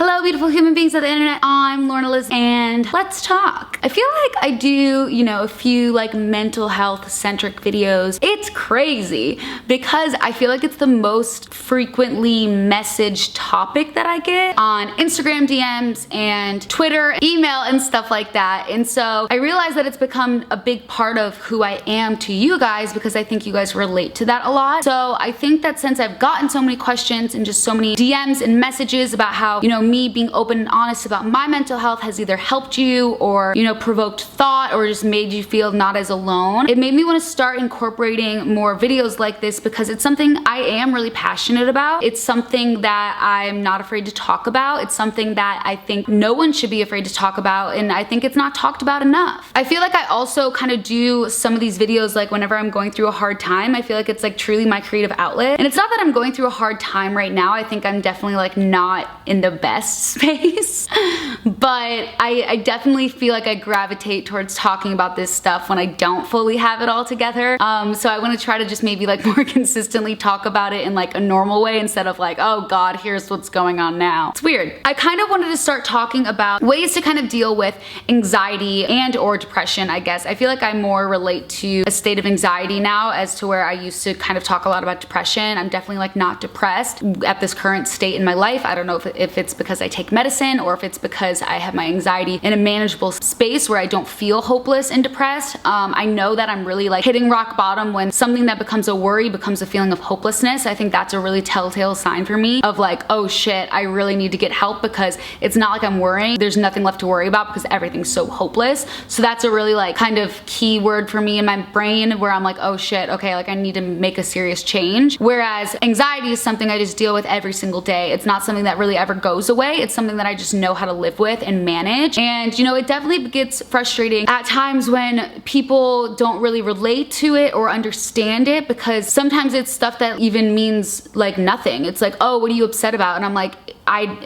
Hello, beautiful human beings of the internet. I'm Lorna Liz, and let's talk. I feel like I do, a few like mental health centric videos. It's crazy because I feel like it's the most frequently messaged topic that I get on Instagram DMs and Twitter, email, and stuff like that. And so I realize that it's become a big part of who I am to you guys because I think you guys relate to that a lot. So I think that since I've gotten so many questions and just so many DMs and messages about how, me being open and honest about my mental health has either helped you or, provoked thought or just made you feel not as alone, it made me want to start incorporating more videos like this because it's something I am really passionate about. It's something that I'm not afraid to talk about. It's something that I think no one should be afraid to talk about, and I think it's not talked about enough. I feel like I also kind of do some of these videos like whenever I'm going through a hard time. I feel like it's like truly my creative outlet. And it's not that I'm going through a hard time right now. I think I'm definitely like not in the best space, but I definitely feel like I gravitate towards talking about this stuff when I don't fully have it all together. So I want to try to just maybe like more consistently talk about it in like a normal way instead of like, oh God, here's what's going on now. It's weird. I kind of wanted to start talking about ways to kind of deal with anxiety and or depression, I guess. I feel like I more relate to a state of anxiety now as to where I used to kind of talk a lot about depression. I'm definitely like not depressed at this current state in my life. I don't know if it's because I take medicine or if it's because I have my anxiety in a manageable space where I don't feel hopeless and depressed. I know that I'm really like hitting rock bottom when something that becomes a worry becomes a feeling of hopelessness. I think that's a really telltale sign for me of like, oh shit, I really need to get help because it's not like I'm worrying. There's nothing left to worry about because everything's so hopeless. So that's a really like kind of key word for me in my brain where I'm like, oh shit, okay, like I need to make a serious change. Whereas anxiety is something I just deal with every single day. It's not something that really ever goes away. It's something that I just know how to live with and manage. And it definitely gets frustrating at times when people don't really relate to it or understand it, because sometimes it's stuff that even means like nothing. It's like, oh, what are you upset about? And I'm like,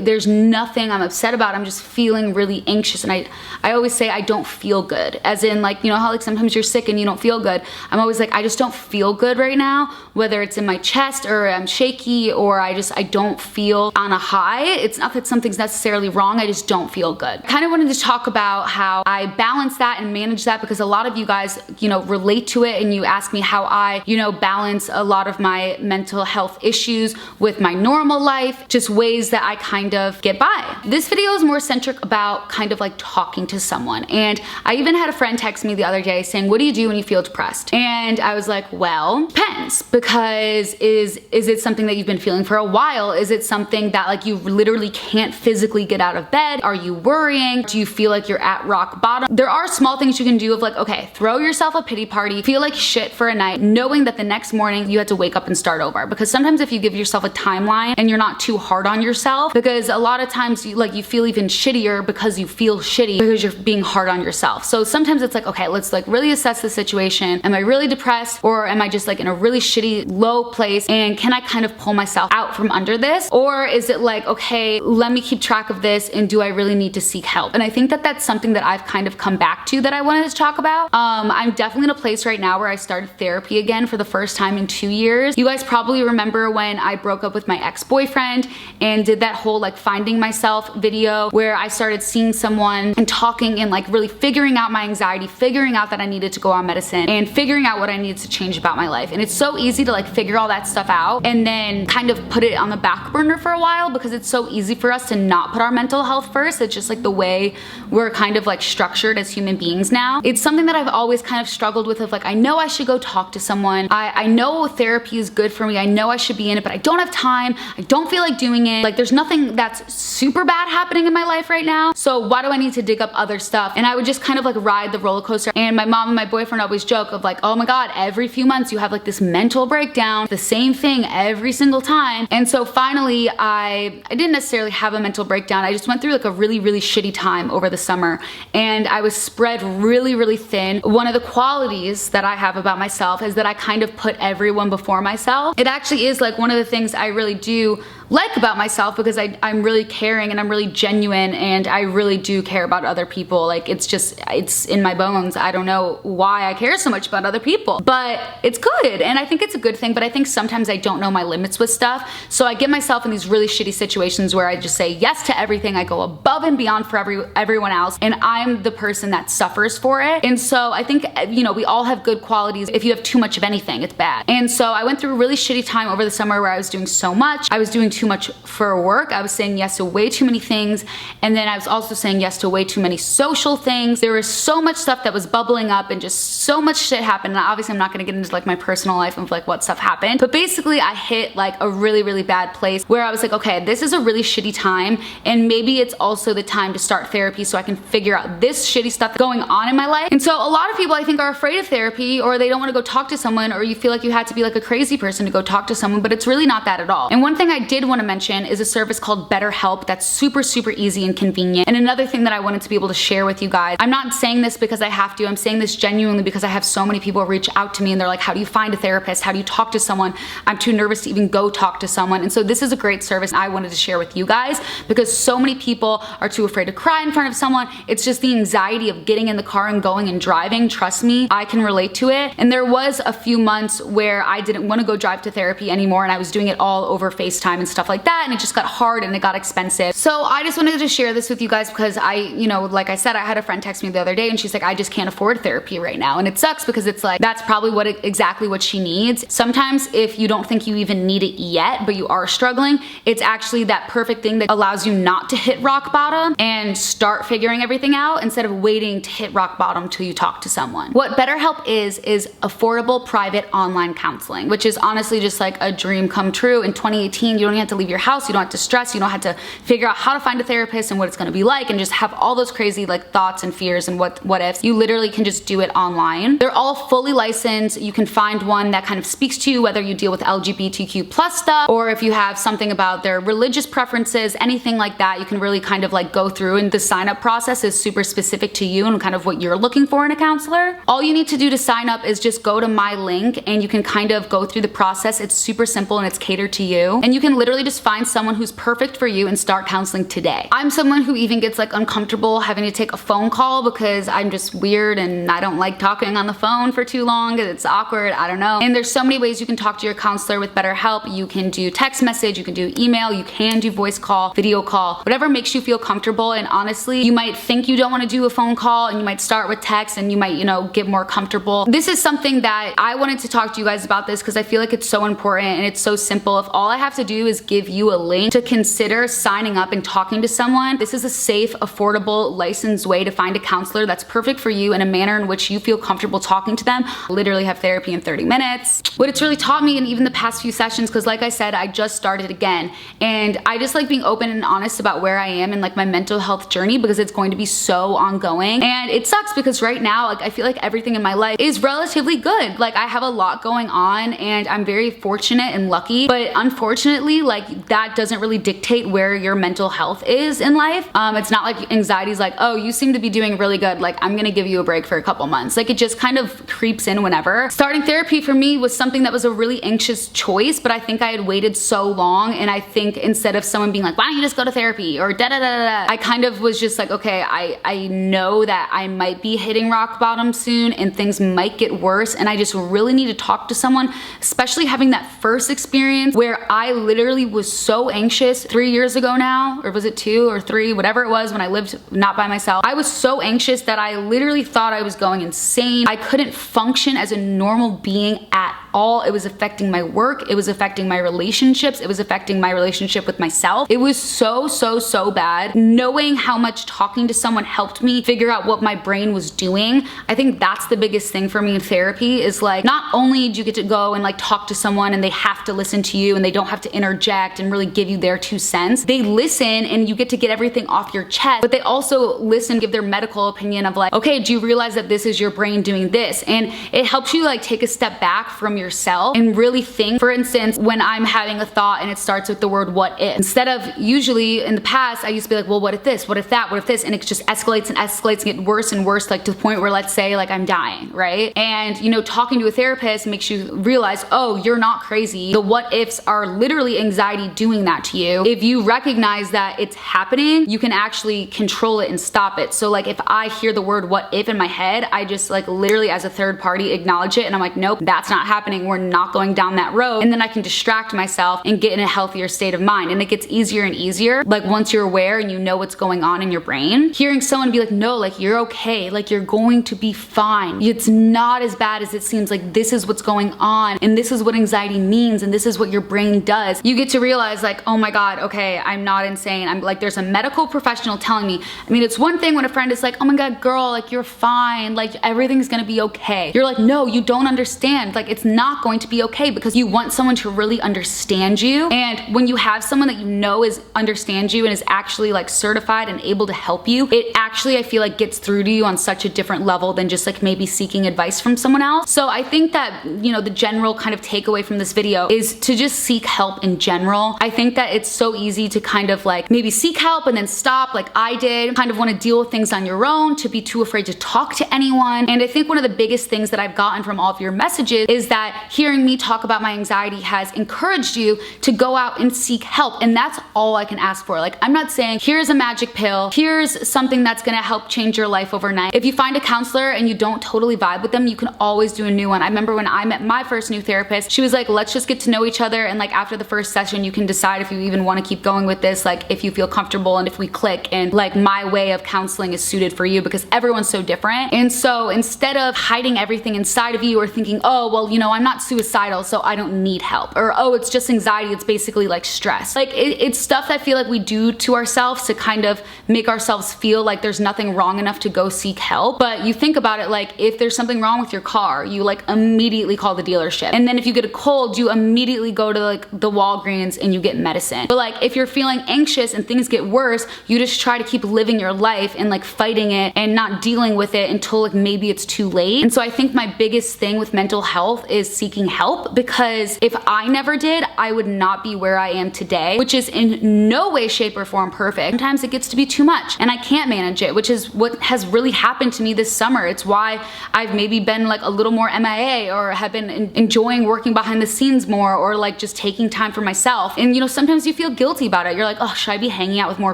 there's nothing I'm upset about. I'm just feeling really anxious. And I always say I don't feel good, as in like, how like sometimes you're sick and you don't feel good. I'm always like, I just don't feel good right now, whether it's in my chest or I'm shaky or I don't feel on a high. It's not that something's necessarily wrong. I just don't feel good. I kind of wanted to talk about how I balance that and manage that because a lot of you guys, relate to it, and you ask me how I, balance a lot of my mental health issues with my normal life, just ways that I kind of get by. This video is more centric about kind of like talking to someone. And I even had a friend text me the other day saying, what do you do when you feel depressed? And I was like, well, depends, because is it something that you've been feeling for a while? Is it something that like you literally can't physically get out of bed? Are you worrying? Do you feel like you're at rock bottom? There are small things you can do of like, okay, throw yourself a pity party, feel like shit for a night, knowing that the next morning you had to wake up and start over. Because sometimes if you give yourself a timeline and you're not too hard on yourself, because a lot of times you feel even shittier because you feel shitty because you're being hard on yourself. So sometimes it's like, okay, let's like really assess the situation. Am I really depressed, or am I just like in a really shitty low place, and can I kind of pull myself out from under this? Or is it like, okay, let me keep track of this, and do I really need to seek help? And I think that that's something that I've kind of come back to that I wanted to talk about. I'm definitely in a place right now where I started therapy again for the first time in 2 years. You guys probably remember when I broke up with my ex-boyfriend and did that whole like finding myself video where I started seeing someone and talking and like really figuring out my anxiety, figuring out that I needed to go on medicine, and figuring out what I needed to change about my life. And it's so easy to like figure all that stuff out and then kind of put it on the back burner for a while because it's so easy for us to not put our mental health first. It's just like the way we're kind of like structured as human beings now. It's something that I've always kind of struggled with of like, I know I should go talk to someone. I know therapy is good for me. I know I should be in it, but I don't have time. I don't feel like doing it. Like there's nothing that's super bad happening in my life right now. So why do I need to dig up other stuff? And I would just kind of like ride the roller coaster. And my mom and my boyfriend always joke of like, oh my God, every few months you have like this mental breakdown, the same thing every single time. And so finally I didn't necessarily have a mental breakdown. I just went through like a really, really shitty time over the summer, and I was spread really, really thin. One of the qualities that I have about myself is that I kind of put everyone before myself. It actually is like one of the things I really do like about myself, because I'm really caring and I'm really genuine and I really do care about other people. Like it's in my bones. I don't know why I care so much about other people, but it's good. And I think it's a good thing, but I think sometimes I don't know my limits with stuff. So I get myself in these really shitty situations where I just say yes to everything. I go above and beyond for everyone else, and I'm the person that suffers for it. And so I think, you know, we all have good qualities. If you have too much of anything, it's bad. And so I went through a really shitty time over the summer where I was doing so much. I was doing too much for work. I was saying yes to way too many things. And then I was also saying yes to way too many social things. There was so much stuff that was bubbling up and just so much shit happened. And obviously I'm not gonna get into like my personal life of like what stuff happened, but basically I hit like a really, really bad place where I was like, okay, this is a really shitty time, and maybe it's also the time to start therapy so I can figure out this shitty stuff going on in my life. And so a lot of people I think are afraid of therapy, or they don't want to go talk to someone, or you feel like you had to be like a crazy person to go talk to someone, but it's really not that at all. And one thing I did want to mention is a service called BetterHelp that's super, super easy and convenient. And another thing that I wanted to be able to share with you guys, I'm not saying this because I have to, I'm saying this genuinely because I have so many people reach out to me and they're like, how do you find a therapist? How do you talk to someone? I'm too nervous to even go talk to someone. And so this is a great service I wanted to share with you guys, because so many people are too afraid to cry in front of someone. It's just the anxiety of getting in the car and going and driving. Trust me, I can relate to it. And there was a few months where I didn't want to go drive to therapy anymore, and I was doing it all over FaceTime and stuff like that, and it just got hard and it got expensive. So I just wanted to share this with you guys because you know, like I said, I had a friend text me the other day and she's like, I just can't afford therapy right now. And it sucks because it's like, that's probably exactly what she needs. Sometimes if you don't think you even need it yet, but you are struggling, it's actually that perfect thing that allows you not to hit rock bottom and start figuring everything out instead of waiting to hit rock bottom till you talk to someone. What BetterHelp is affordable private online counseling, which is honestly just like a dream come true. In 2018, you don't even have to leave your house, you don't have to stress, you don't have to figure out how to find a therapist and what it's gonna be like and just have all those crazy like thoughts and fears and what ifs. You literally can just do it online. They're all fully licensed. You can find one that kind of speaks to you, whether you deal with LGBTQ plus stuff, or if you have something about their religious preferences, anything like that, you can really kind of like go through, and the sign up process is super specific to you and kind of what you're looking for in a counselor. All you need to do to sign up is just go to my link and you can kind of go through the process. It's super simple and it's catered to you. And you can literally just find someone who's perfect for you and start counseling today. I'm someone who even gets like uncomfortable having to take a phone call because I'm just weird and I don't like talking on the phone for too long because it's awkward, I don't know. And there's so many ways you can talk to your counselor with BetterHelp. You can do text message, you can do email, you can do voice call, video call, whatever makes you feel comfortable. And honestly, you might think you don't want to do a phone call and you might start with text and you might, you know, get more comfortable. This is something that I wanted to talk to you guys about this because I feel like it's so important and it's so simple. If all I have to do is give you a link to consider signing up and talking to someone, this is a safe, affordable, licensed way to find a counselor that's perfect for you in a manner in which you feel comfortable talking to them. Literally have therapy in 30 minutes. What it's really taught me, and even the past few sessions, because like I said, I just started again, and I just like being open and honest about where I am in like my mental health journey because it's going to be so ongoing. And it sucks because right now, like I feel like everything in my life is relatively good. Like I have a lot going on and I'm very fortunate and lucky, but unfortunately, like that doesn't really dictate where your mental health is in life. It's not like anxiety is like, oh, you seem to be doing really good, like I'm gonna give you a break for a couple months. Like it just kind of creeps in whenever. Starting therapy for me was something that was a really anxious choice, but I think I had waited so long, and I think instead of someone being like, why don't you just go to therapy or da da da da, I kind of was just like, okay, I know that I might be hitting rock bottom soon and things might get worse, and I just really need to talk to someone, especially having that first experience where I literally was so anxious 3 years ago now, or was it 2 or 3, whatever it was, when I lived not by myself. I was so anxious that I literally thought I was going insane. I couldn't function as a normal being at all. It was affecting my work, it was affecting my relationships, it was affecting my relationship with myself. It was so bad. Knowing how much talking to someone helped me figure out what my brain was doing, I think that's the biggest thing for me in therapy, is like not only do you get to go and like talk to someone and they have to listen to you and they don't have to interject and really give you their 2 cents. They listen and you get to get everything off your chest, but they also listen, give their medical opinion of like, okay, do you realize that this is your brain doing this? And it helps you like take a step back from yourself and really think. For instance, when I'm having a thought and it starts with the word what if, instead of usually in the past, I used to be like, well, what if this, what if that, what if this, and it just escalates and escalates and get worse and worse, like to the point where, let's say, like I'm dying, right? And you know, talking to a therapist makes you realize, oh, you're not crazy. The what ifs are literally anxiety anxiety doing that to you, if you recognize that it's happening, you can actually control it and stop it. So like if I hear the word what if in my head, I just like literally as a third party acknowledge it and I'm like, nope, that's not happening. We're not going down that road. And then I can distract myself and get in a healthier state of mind. And it gets easier and easier. Like once you're aware and you know what's going on in your brain, hearing someone be like, no, like you're okay. Like you're going to be fine. It's not as bad as it seems. Like this is what's going on and this is what anxiety means and this is what your brain does. You get to realize like, oh my God, okay, I'm not insane. I'm like, there's a medical professional telling me. I mean, it's one thing when a friend is like, oh my God, girl, like you're fine. Like everything's gonna be okay. You're like, no, you don't understand. Like it's not going to be okay because you want someone to really understand you. And when you have someone that you know is understands you and is actually like certified and able to help you, it actually, I feel like gets through to you on such a different level than just like maybe seeking advice from someone else. So I think that, you know, the general kind of takeaway from this video is to just seek help in general. I think that it's so easy to kind of like maybe seek help and then stop like I did, kind of want to deal with things on your own, to be too afraid to talk to anyone. And I think one of the biggest things that I've gotten from all of your messages is that hearing me talk about my anxiety has encouraged you to go out and seek help. And that's all I can ask for. Like, I'm not saying here's a magic pill, here's something that's gonna help change your life overnight. If you find a counselor and you don't totally vibe with them, you can always do a new one. I remember when I met my first new therapist, she was like, let's just get to know each other. And like after the first session, you can decide if you even want to keep going with this, like if you feel comfortable and if we click and like my way of counseling is suited for you, because everyone's so different. And so instead of hiding everything inside of you or thinking, oh, well, you know, I'm not suicidal, so I don't need help. Or, oh, it's just anxiety, it's basically like stress. Like it's stuff that I feel like we do to ourselves to kind of make ourselves feel like there's nothing wrong enough to go seek help. But you think about it, like if there's something wrong with your car, you like immediately call the dealership. And then if you get a cold, you immediately go to like the Walgreens and you get medicine. But like if you're feeling anxious and things get worse, you just try to keep living your life and like fighting it and not dealing with it until like maybe it's too late. And so I think my biggest thing with mental health is seeking help, because if I never did, I would not be where I am today, which is in no way, shape, or form perfect. Sometimes it gets to be too much and I can't manage it, which is what has really happened to me this summer. It's why I've maybe been like a little more MIA, or have been enjoying working behind the scenes more, or like just taking time for myself. And you know, sometimes you feel guilty about it. You're like, oh, should I be hanging out with more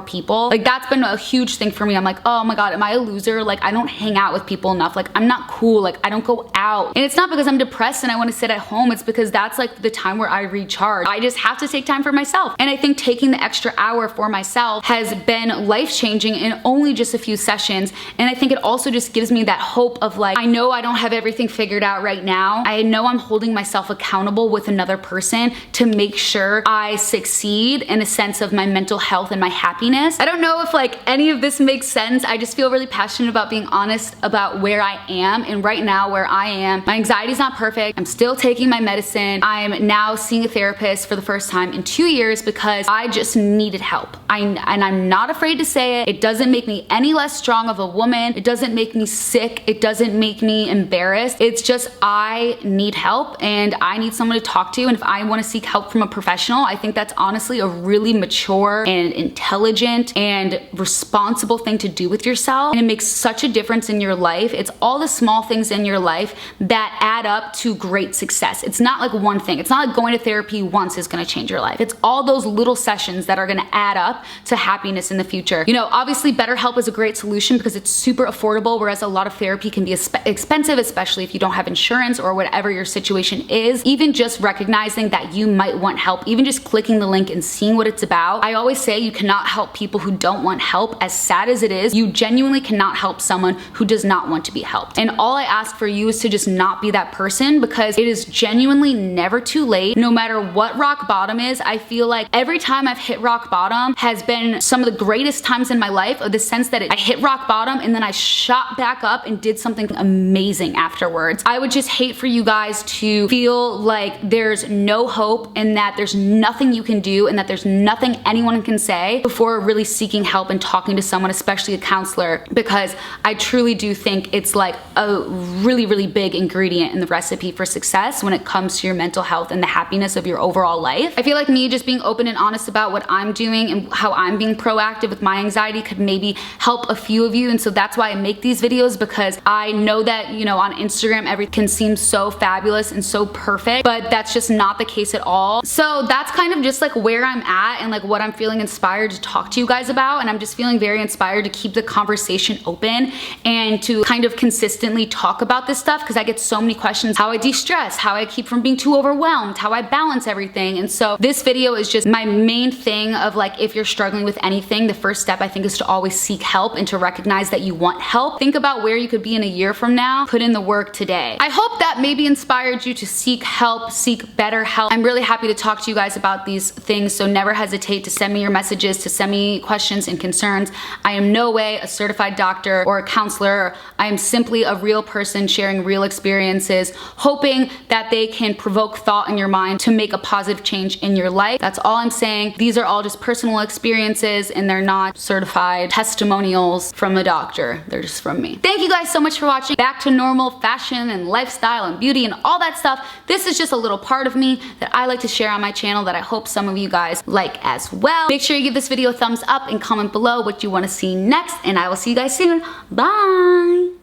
people? Like that's been a huge thing for me. I'm like, oh my God, am I a loser? Like I don't hang out with people enough. Like I'm not cool. Like I don't go out. And it's not because I'm depressed and I want to sit at home. It's because that's like the time where I recharge. I just have to take time for myself. And I think taking the extra hour for myself has been life-changing in only just a few sessions. And I think it also just gives me that hope of like, I know I don't have everything figured out right now. I know I'm holding myself accountable with another person to make sure I succeed in a sense of my mental health and my happiness. I don't know if like any of this makes sense. I just feel really passionate about being honest about where I am. And right now where I am, my anxiety is not perfect. I'm still taking my medicine. I'm now seeing a therapist for the first time in 2 years because I just needed help. And I'm not afraid to say it. It doesn't make me any less strong of a woman. It doesn't make me sick. It doesn't make me embarrassed. It's just I need help and I need someone to talk to. And if I want to seek help from a professional, I think that's honestly a really mature and intelligent and responsible thing to do with yourself. And it makes such a difference in your life. It's all the small things in your life that add up to great success. It's not like one thing. It's not like going to therapy once is going to change your life. It's all those little sessions that are going to add up to happiness in the future. You know, obviously BetterHelp is a great solution because it's super affordable, whereas a lot of therapy can be expensive, especially if you don't have insurance or whatever your situation is. Even just recognizing that you might want help, even just clicking the link and seeing what it's about. I always say you cannot help people who don't want help. As sad as it is, you genuinely cannot help someone who does not want to be helped. And all I ask for you is to just not be that person, because it is genuinely never too late. No matter what rock bottom is, I feel like every time I've hit rock bottom has been some of the greatest times in my life, of the sense that I hit rock bottom and then I shot back up and did something amazing afterwards. I would just hate for you guys to feel like there's no hope and that there's nothing you can do and that there's nothing anyone can say before really seeking help and talking to someone, especially a counselor, because I truly do think it's like a really, really big ingredient in the recipe for success when it comes to your mental health and the happiness of your overall life. I feel like me just being open and honest about what I'm doing and how I'm being proactive with my anxiety could maybe help a few of you. And so that's why I make these videos, because I know that, you know, on Instagram everything can seem so fabulous and so perfect, but that's just not the case at all. So that's kind of just like where I'm at and like what I'm feeling inspired to talk to you guys about. And I'm just feeling very inspired to keep the conversation open and to kind of consistently talk about this stuff, because I get so many questions, how I de-stress, how I keep from being too overwhelmed, how I balance everything. And so this video is just my main thing of like, if you're struggling with anything, the first step I think is to always seek help and to recognize that you want help. Think about where you could be in a year from now. Put in the work today. I hope that maybe inspired you to seek help, seek better help. I'm really happy to talk to you guys about these things, so never hesitate to send me your messages, to send me questions and concerns. I am no way a certified doctor or a counselor. I am simply a real person sharing real experiences, hoping that they can provoke thought in your mind to make a positive change in your life. That's all I'm saying. These are all just personal experiences and they're not certified testimonials from a doctor. They're just from me. Thank you guys so much for watching. Back to normal fashion and lifestyle and beauty and all that stuff. This is just a little part of me that I like to share on my channel that I hope some of you guys like as well. Make sure you give this video a thumbs up and comment below what you want to see next, and I will see you guys soon. Bye!